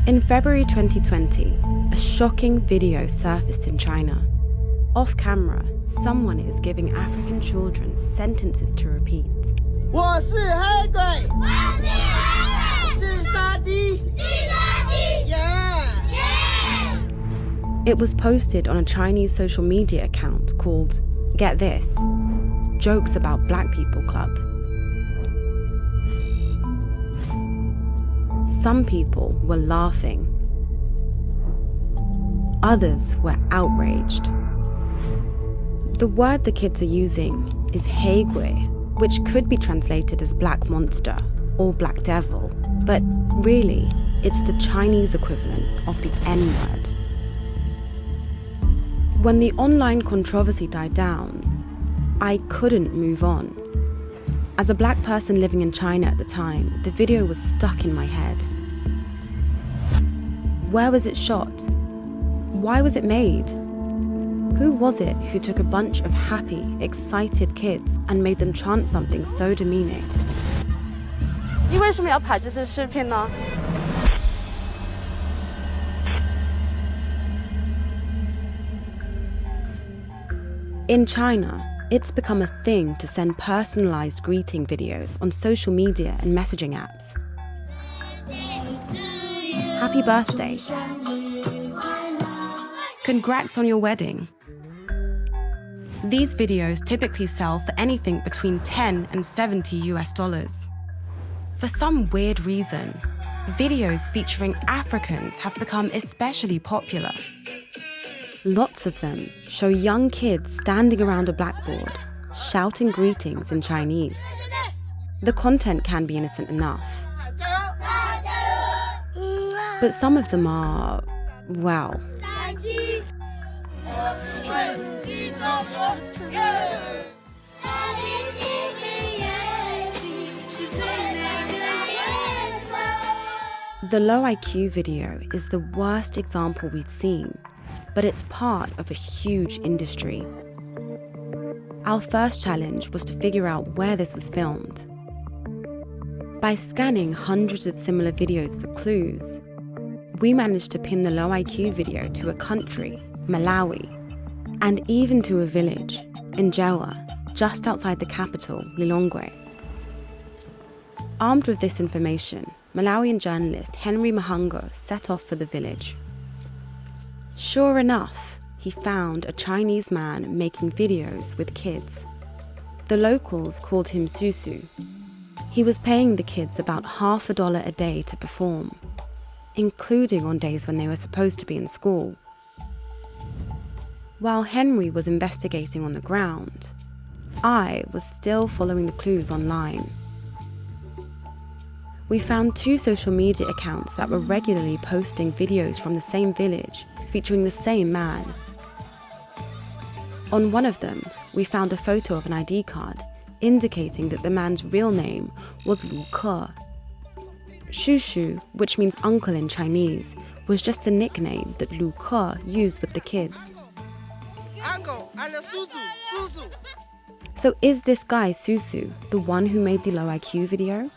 In February 2020, a shocking video surfaced in China. Off camera, someone is giving African children sentences to repeat. 我是黑鬼，自杀的，It was posted on a Chinese social media account called, get this, Jokes About Black People Club. Some people were laughing. Others were outraged. The word the kids are using is heigui, which could be translated as black monster or black devil, but really, it's the Chinese equivalent of the N-word. When the online controversy died down, I couldn't move on. As a black person living in China at the time, the video was stuck in my head. Where was it shot? Why was it made? Who was it who took a bunch of happy, excited kids and made them chant something so demeaning? 你为什么要拍这些视频呢？ In China, it's become a thing to send personalized greeting videos on social media and messaging apps. Happy birthday. Congrats on your wedding. These videos typically sell for anything between $10 and $70. For some weird reason, videos featuring Africans have become especially popular. Lots of them show young kids standing around a blackboard, shouting greetings in Chinese. The content can be innocent enough. But some of them are, well, the low IQ video is the worst example we've seen, but it's part of a huge industry. Our first challenge was to figure out where this was filmed. By scanning hundreds of similar videos for clues, we managed to pin the low IQ video to a country, Malawi, and even to a village, Njewa, just outside the capital, Lilongwe. Armed with this information, Malawian journalist Henry Mahango set off for the village. Sure enough, he found a Chinese man making videos with kids. The locals called him Susu. He was paying the kids about $50 a day to perform, including on days when they were supposed to be in school. While Henry was investigating on the ground, I was still following the clues online. We found 2 social media accounts that were regularly posting videos from the same village featuring the same man. On one of them, we found a photo of an ID card indicating that the man's real name was Lu Ke. Shushu, which means uncle in Chinese, was just a nickname that Lu Ke used with the kids. Uncle and Susu. So is this guy Susu the one who made the low IQ video?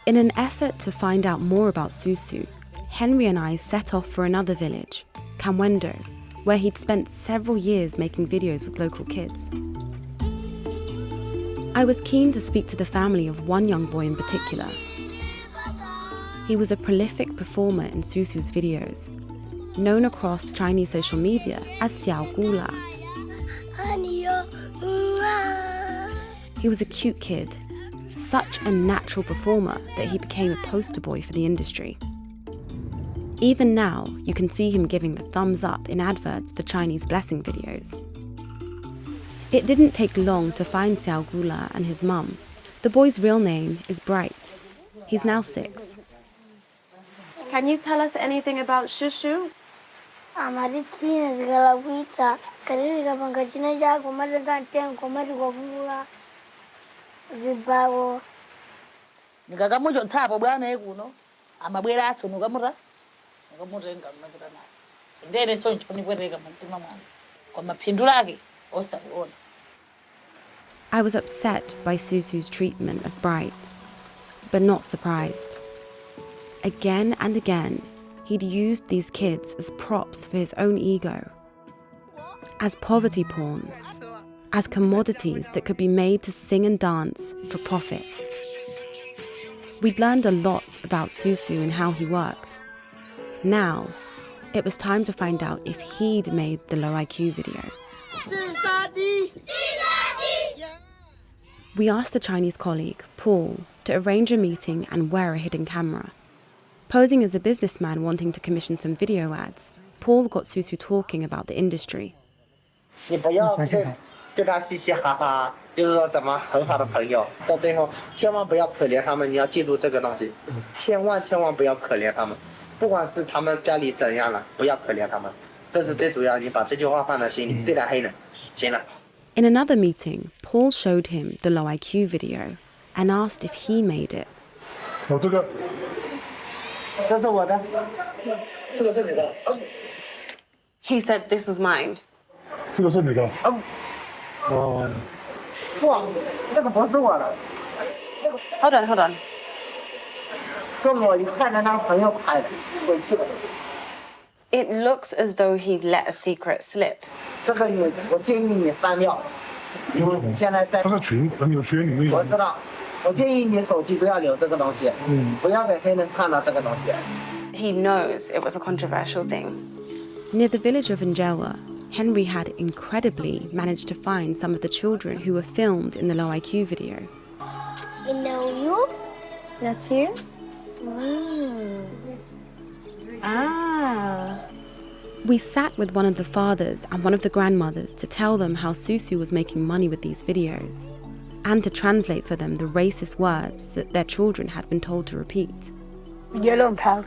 In an effort to find out more about Susu, Henry and I set off for another village, Kamwendo, where he'd spent several years making videos with local kids. I was keen to speak to the family of one young boy in particular. He was a prolific performer in Susu's videos, known across Chinese social media as Xiao Gula. He was a cute kid, such a natural performer that he became a poster boy for the industry. Even now, you can see him giving the thumbs up in adverts for Chinese blessing videos. It didn't take long to find Xiao Gula and his mum. The boy's real name is Bright. He's now 6. Can you tell us anything about Shushu? Nikakamucho tsapo bwana ekuno amabwera asunuka mura ngamurenga mnakutana ndene so nchoni kwereka mtima mwana kwa mapindu lake osaona. I was upset by Susu's treatment of Bright, but not surprised. Again and again, he'd used these kids as props for his own ego, as poverty porn, as commodities that could be made to sing and dance for profit. We'd learned a lot about Susu and how he worked. Now, it was time to find out if he'd made the low IQ video. We asked the Chinese colleague, Paul, to arrange a meeting and wear a hidden camera. Posing as a businessman wanting to commission some video ads, Paul got Susu talking about the industry. 你不要对他嘻嘻哈哈，就是说怎么很好的朋友，到最后千万不要可怜他们，你要记住这个东西，千万不要可怜他们，不管是他们家里怎样了，不要可怜他们，这是最主要，你把这句话放在心里，对待黑人，行了。In another meeting, Paul showed him the low IQ video and asked if he made it. 有这个，这是我的，这个是你的。 He said this was mine. 这个是你的。错，这个不是我的， Hold on. 是我看着他朋友拍的，回去了。 It looks as though he'd let a secret slip. 这个我建议你删掉。因为现在在他在群朋友圈里面有。我知道，我建议你手机不要留这个东西，不要给黑人看到这个东西。 He knows it was a controversial thing. Near the village of Njewa, Henry had incredibly managed to find some of the children who were filmed in the low IQ video. I know you. That's you? Ah. We sat with one of the fathers and one of the grandmothers to tell them how Susu was making money with these videos, and to translate for them the racist words that their children had been told to repeat. Yellow pack.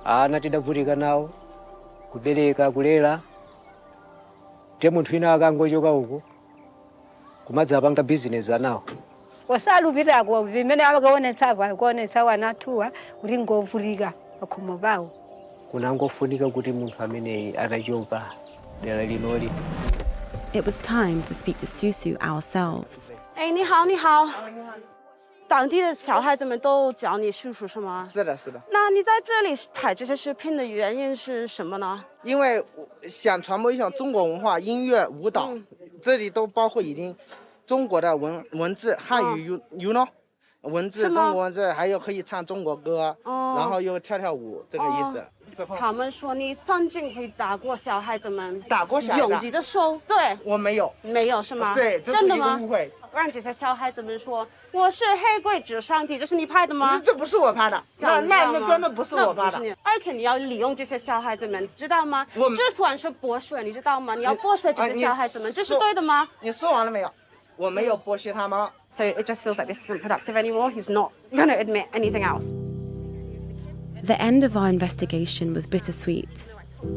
Natidavutika nawo kubereka kulera te munthu wina akangochoka uku kumadzapanga bizinesi anawo. Wasalupirako vimene avakuonetsa wanathuwa kuti ngovulika pakhomo pawo. Kunangofunika kuti munthu ameneyi atachoka dera linoli. It was time to speak to Susu ourselves. 哎，你好，你好。当地的小孩子们都叫你叔叔是吗？是的，是的。那你在这里拍这些视频的原因是什么呢？因为想传播一种中国文化、音乐、舞蹈，这里都包括已经中国的文字、汉语，you know， 文字、中国文字，还有可以唱中国歌，然后又跳舞，这个意思。他们说你曾经会打过小孩子们，打过小孩子用你的手，对，我没有，没有是吗？对，这是一个真的吗？误会。让这些小孩子们说我是黑鬼纸上帝，这是你拍的吗？这不是我拍的，那真的不是我拍的。而且你要利用这些小孩子们，知道吗？这算是剥削，你知道吗？你要剥削这些小孩子们，这是对的吗？你说完了没有？我没有剥削他们。So it just feels like this isn't productive anymore. He's not going to admit anything else. The end of our investigation was bittersweet.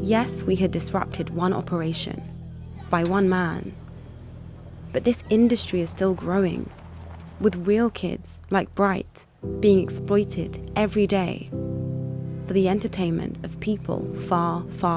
Yes, we had disrupted one operation by one man. But this industry is still growing, with real kids like Bright being exploited every day for the entertainment of people far, far